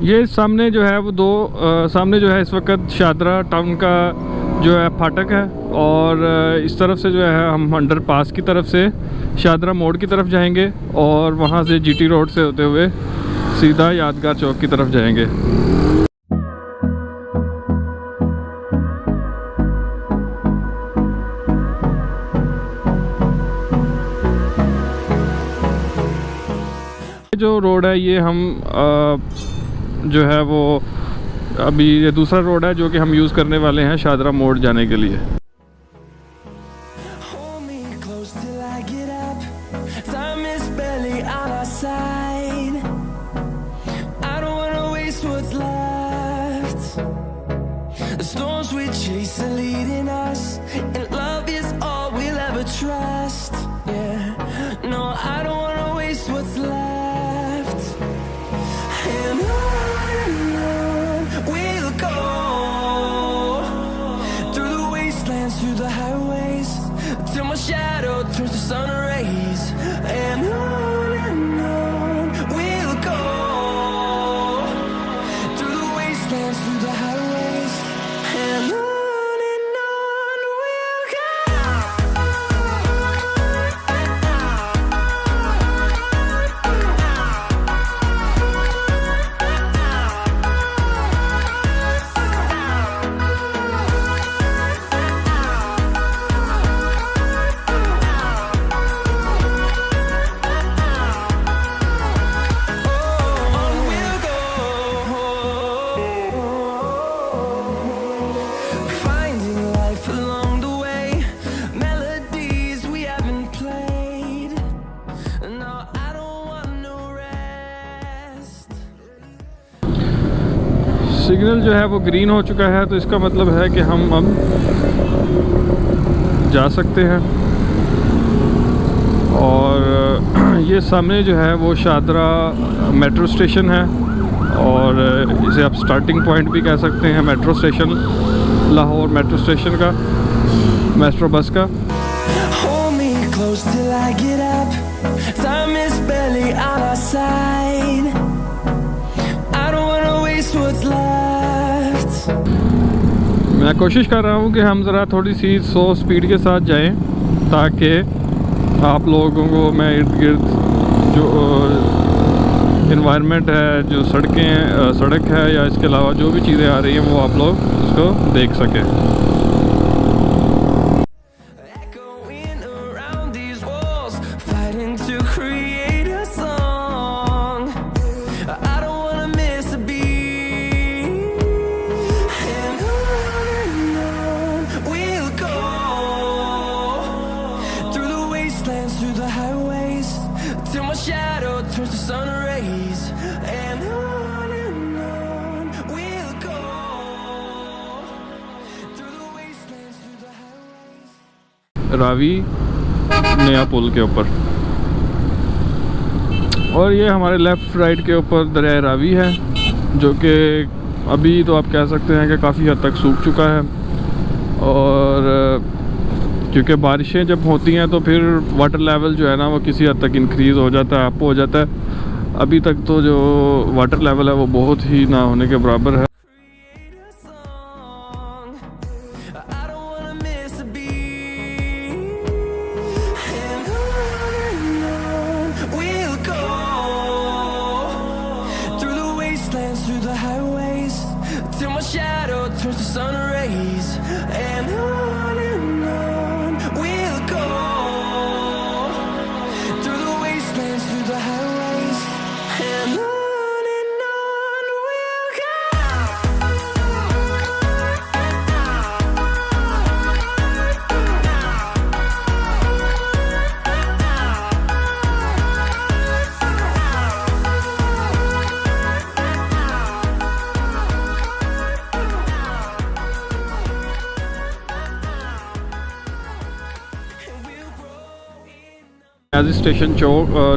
ये सामने जो है वो सामने जो है इस वक्त शाहदरा टाउन का जो है फाटक है, और इस तरफ से जो है हम अंडर पास की तरफ से शाहदरा मोड़ की तरफ जाएंगे और वहाँ से जीटी रोड से होते हुए सीधा यादगार चौक की तरफ जाएंगे। जो रोड है ये हम जो है वो अभी ये दूसरा रोड है जो कि हम यूज़ करने वाले हैं शाहदरा मोड़ जाने के लिए। सिग्नल जो है वो ग्रीन हो चुका है, तो इसका मतलब है कि हम अब जा सकते हैं। और ये सामने जो है वो शाहदरा मेट्रो स्टेशन है, और इसे आप स्टार्टिंग पॉइंट भी कह सकते हैं metro station, Lahore metro station का, मेट्रो बस का। मैं कोशिश कर रहा हूँ कि हम ज़रा थोड़ी सी 100 स्पीड के साथ जाएं, ताकि आप लोगों को मैं इर्द गिर्द जो इन्वायरमेंट है, जो सड़क है या इसके अलावा जो भी चीज़ें आ रही हैं वो आप लोग उसको देख सकें। रावी नया पुल के ऊपर, और ये हमारे लेफ़्ट राइट के ऊपर दरिया रावी है, जो कि अभी तो आप कह सकते हैं कि काफ़ी हद तक सूख चुका है। और क्योंकि बारिशें जब होती हैं तो फिर वाटर लेवल जो है ना वो किसी हद तक इंक्रीज़ हो जाता है, अप हो जाता है। अभी तक तो जो वाटर लेवल है वो बहुत ही ना होने के बराबर है।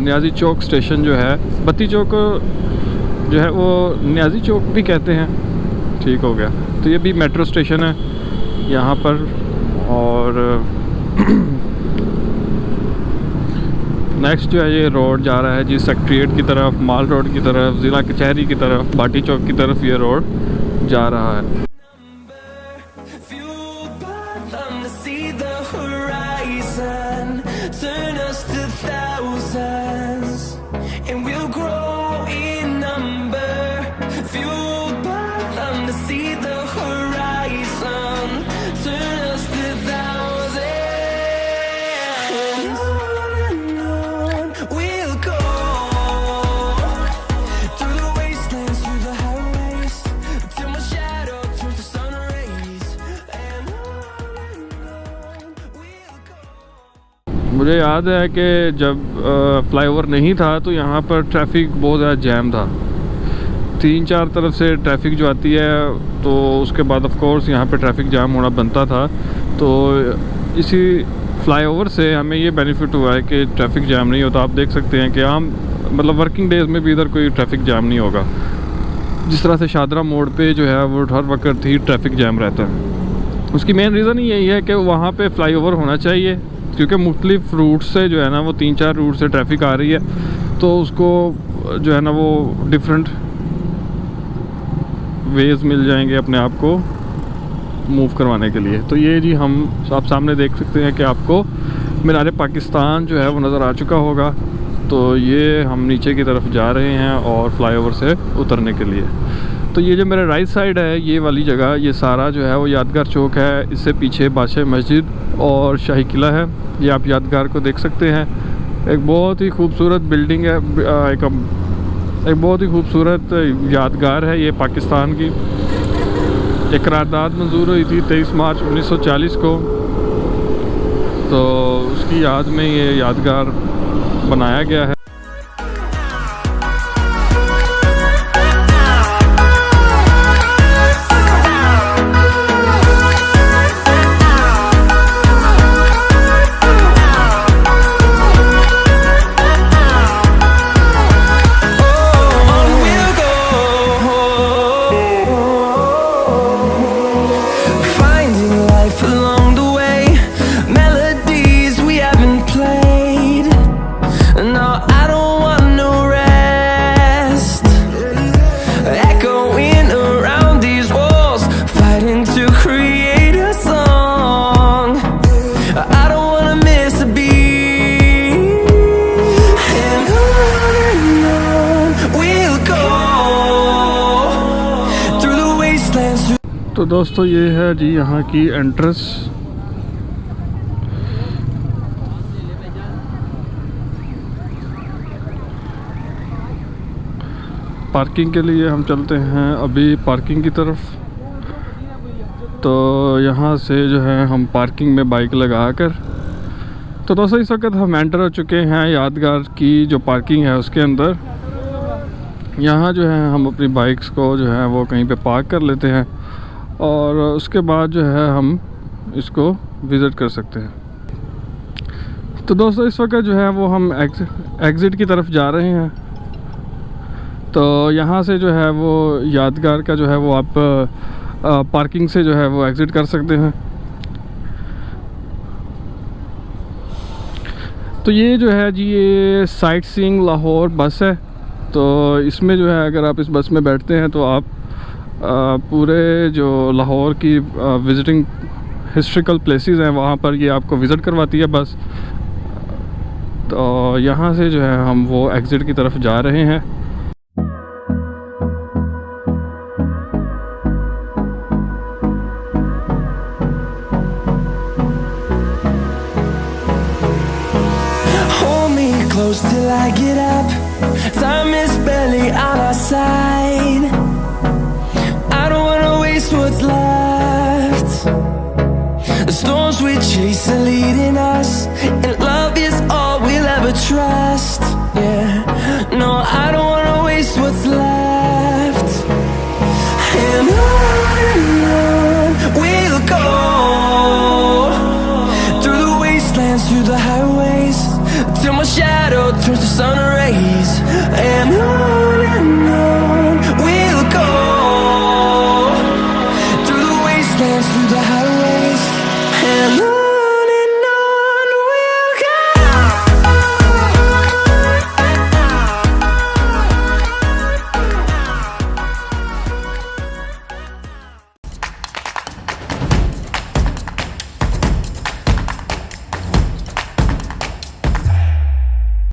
न्याजी चौक स्टेशन जो है, बत्ती चौक जो है वो न्याजी चौक भी कहते हैं, ठीक हो गया। तो ये भी मेट्रो स्टेशन है यहाँ पर, और नेक्स्ट जो है ये रोड जा रहा है जी सेक्रेटरीट की तरफ, माल रोड की तरफ, ज़िला कचहरी की तरफ, बाटी चौक की तरफ ये रोड जा रहा है। मुझे याद है कि जब फ्लाईओवर नहीं था तो यहाँ पर ट्रैफिक बहुत ज़्यादा जैम था, 3-4 तरफ से ट्रैफिक जो आती है, तो उसके बाद ऑफ कोर्स यहाँ पे ट्रैफिक जाम होना बनता था। तो इसी फ्लाईओवर से हमें ये बेनिफिट हुआ है कि ट्रैफिक जाम नहीं होता। आप देख सकते हैं कि हम मतलब वर्किंग डेज़ में भी इधर कोई ट्रैफिक जाम नहीं होगा। जिस तरह से शाहदरा मोड़ पे जो है वो हर वक्त ही ट्रैफिक जाम रहता है। उसकी मेन रीज़न ही यही है कि वहाँ पे फ्लाईओवर होना चाहिए, क्योंकि मुख्तलिफ रूट से जो है ना वो 3-4 रूट से ट्रैफिक आ रही है, तो उसको जो है ना वो डिफरेंट वेज मिल जाएंगे अपने आप को मूव करवाने के लिए। तो ये जी हम आप सामने देख सकते हैं कि आपको मीनार पाकिस्तान जो है वो नज़र आ चुका होगा। तो ये हम नीचे की तरफ जा रहे हैं और फ्लाईओवर से उतरने के लिए। तो ये जो मेरा राइट साइड है ये वाली जगह, ये सारा जो है वो यादगार चौक है। इससे पीछे बादशाह मस्जिद और शाही किला है। ये आप यादगार को देख सकते हैं। एक बहुत ही खूबसूरत बिल्डिंग है, एक बहुत ही खूबसूरत यादगार है ये पाकिस्तान की। एक करारदाद मंजूर हुई थी 23 मार्च 1940 को, तो उसकी याद में ये यादगार बनाया गया है। तो दोस्तों ये है जी यहाँ की एंट्रेंस। पार्किंग के लिए हम चलते हैं अभी पार्किंग की तरफ। तो यहाँ से जो है हम पार्किंग में बाइक लगा कर, तो दोस्तों इस वक्त हम एंटर हो चुके हैं यादगार की जो पार्किंग है उसके अंदर। यहाँ जो है हम अपनी बाइक्स को जो है वो कहीं पे पार्क कर लेते हैं और उसके बाद जो है हम इसको विज़िट कर सकते हैं। तो दोस्तों इस वक्त जो है वो हम एग्ज़िट की तरफ जा रहे हैं। तो यहाँ से जो है वो यादगार का जो है वो आप पार्किंग से जो है वो एग्ज़िट कर सकते हैं। तो ये जो है जी ये साइट सीइंग लाहौर बस है। तो इसमें जो है अगर आप इस बस में बैठते हैं तो आप पूरे जो लाहौर की विज़िटिंग हिस्ट्रिकल प्लेसेस हैं वहाँ पर ये आपको विज़िट करवाती है बस। तो यहाँ से जो है हम वो एग्ज़िट की तरफ जा रहे हैं। Hold me close till I get up. Time is barely on our side. What's left? The storms we chase are leading us, and love is all we'll ever trust. Yeah, no, I don't wanna waste what's left. And on we'll go, through the wastelands, through the highways, till my shadow turns to sun rays. And on